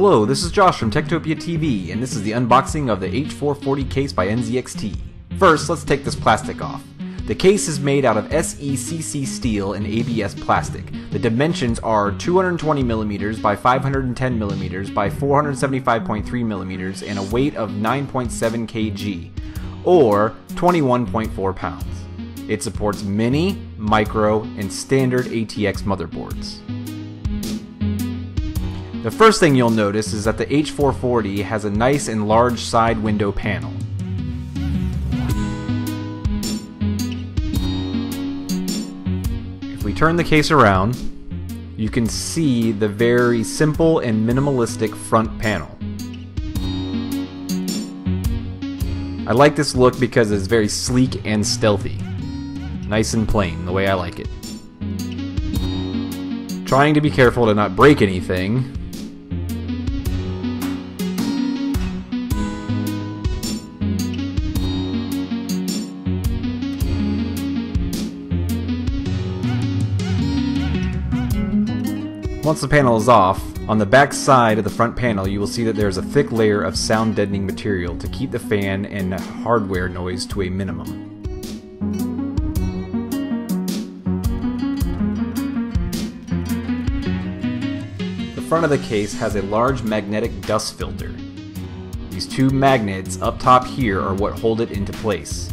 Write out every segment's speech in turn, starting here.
Hello, this is Josh from Techtopia TV, and this is the unboxing of the H440 case by NZXT. First, let's take this plastic off. The case is made out of SECC steel and ABS plastic. The dimensions are 220mm by 510mm by 475.3mm and a weight of 9.7 kg, or 21.4 pounds. It supports mini, micro, and standard ATX motherboards. The first thing you'll notice is that the H440 has a nice and large side window panel. If we turn the case around, you can see the very simple and minimalistic front panel. I like this look because it's very sleek and stealthy. Nice and plain, the way I like it. Trying to be careful to not break anything. Once the panel is off, on the back side of the front panel you will see that there's a thick layer of sound deadening material to keep the fan and hardware noise to a minimum. The front of the case has a large magnetic dust filter. These two magnets up top here are what hold it into place.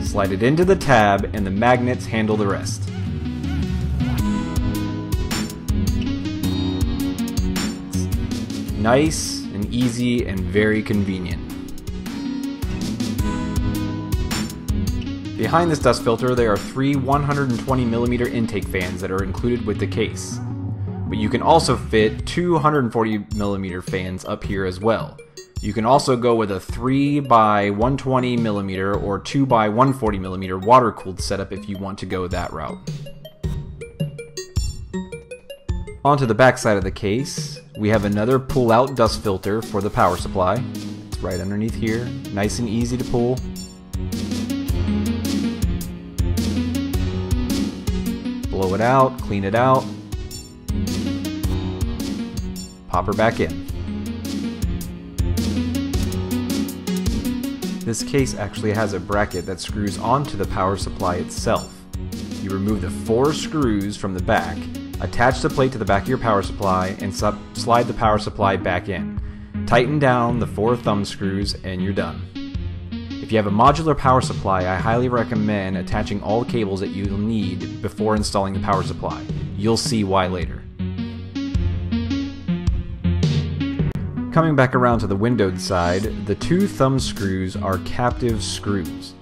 Slide it into the tab and the magnets handle the rest. It's nice and easy and very convenient. Behind this dust filter there are three 120mm intake fans that are included with the case. But you can also fit two 140mm fans up here as well. You can also go with a 3x120mm or 2x140mm water-cooled setup if you want to go that route. Onto the back side of the case, we have another pull-out dust filter for the power supply. It's right underneath here, nice and easy to pull. Blow it out, clean it out, pop her back in. This case actually has a bracket that screws onto the power supply itself. You remove the 4 screws from the back, attach the plate to the back of your power supply, and slide the power supply back in. Tighten down the 4 thumb screws and you're done. If you have a modular power supply, I highly recommend attaching all the cables that you'll need before installing the power supply. You'll see why later. Coming back around to the windowed side, the 2 thumb screws are captive screws,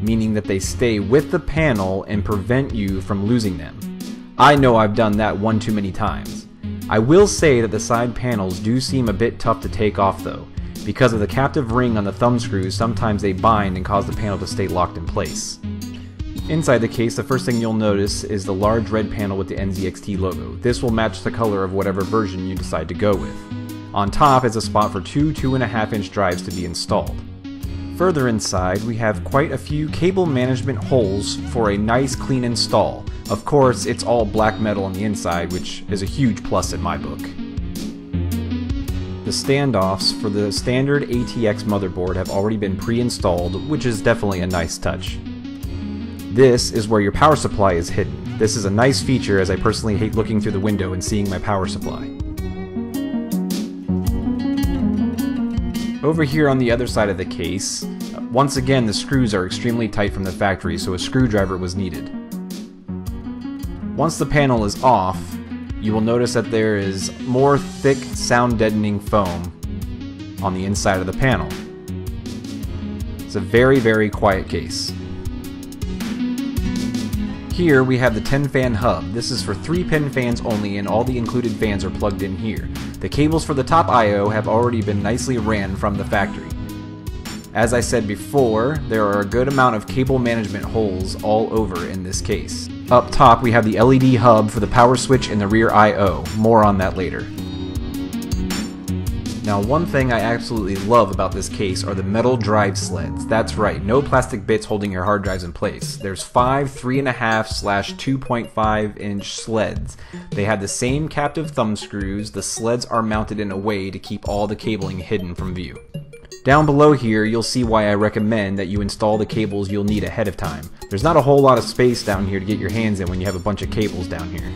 meaning that they stay with the panel and prevent you from losing them. I know I've done that one too many times. I will say that the side panels do seem a bit tough to take off though. Because of the captive ring on the thumb screws, sometimes they bind and cause the panel to stay locked in place. Inside the case, the first thing you'll notice is the large red panel with the NZXT logo. This will match the color of whatever version you decide to go with. On top is a spot for two 2.5-inch drives to be installed. Further inside, we have quite a few cable management holes for a nice clean install. Of course, it's all black metal on the inside, which is a huge plus in my book. The standoffs for the standard ATX motherboard have already been pre-installed, which is definitely a nice touch. This is where your power supply is hidden. This is a nice feature as I personally hate looking through the window and seeing my power supply. Over here on the other side of the case, once again the screws are extremely tight from the factory, so a screwdriver was needed. Once the panel is off, you will notice that there is more thick sound deadening foam on the inside of the panel. It's a very, very quiet case. Here we have the 10-fan hub. This is for 3-pin fans only and all the included fans are plugged in here. The cables for the top I/O have already been nicely ran from the factory. As I said before, there are a good amount of cable management holes all over in this case. Up top we have the LED hub for the power switch and the rear I/O. More on that later. Now, one thing I absolutely love about this case are the metal drive sleds. That's right, no plastic bits holding your hard drives in place. There's 5 3.5/2.5 inch sleds. They have the same captive thumb screws. The sleds are mounted in a way to keep all the cabling hidden from view. Down below here, you'll see why I recommend that you install the cables you'll need ahead of time. There's not a whole lot of space down here to get your hands in when you have a bunch of cables down here.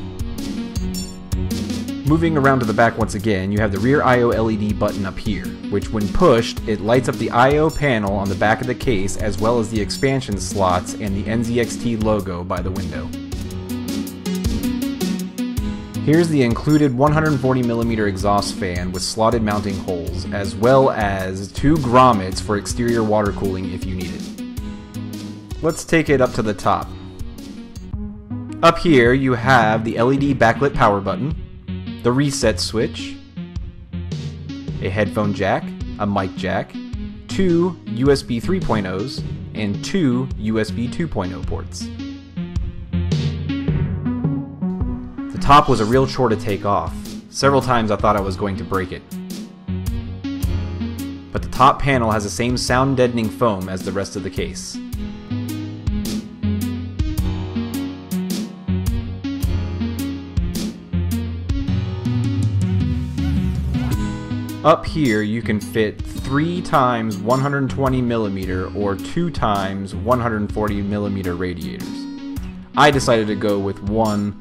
Moving around to the back once again, you have the rear I/O LED button up here, which when pushed, it lights up the I/O panel on the back of the case as well as the expansion slots and the NZXT logo by the window. Here's the included 140mm exhaust fan with slotted mounting holes, as well as 2 grommets for exterior water cooling if you need it. Let's take it up to the top. Up here you have the LED backlit power button, the reset switch, a headphone jack, a mic jack, 2 USB 3.0s, and 2 USB 2.0 ports. The top was a real chore to take off. Several times I thought I was going to break it. But the top panel has the same sound deadening foam as the rest of the case. Up here you can fit 3 times 120mm or 2 times 140mm radiators. I decided to go with one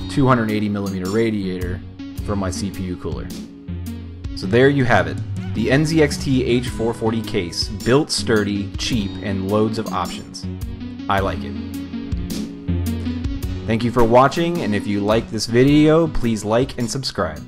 280mm radiator for my CPU cooler. So there you have it, the NZXT H440 case, built sturdy, cheap, and loads of options. I like it. Thank you for watching, and if you like this video, please like and subscribe.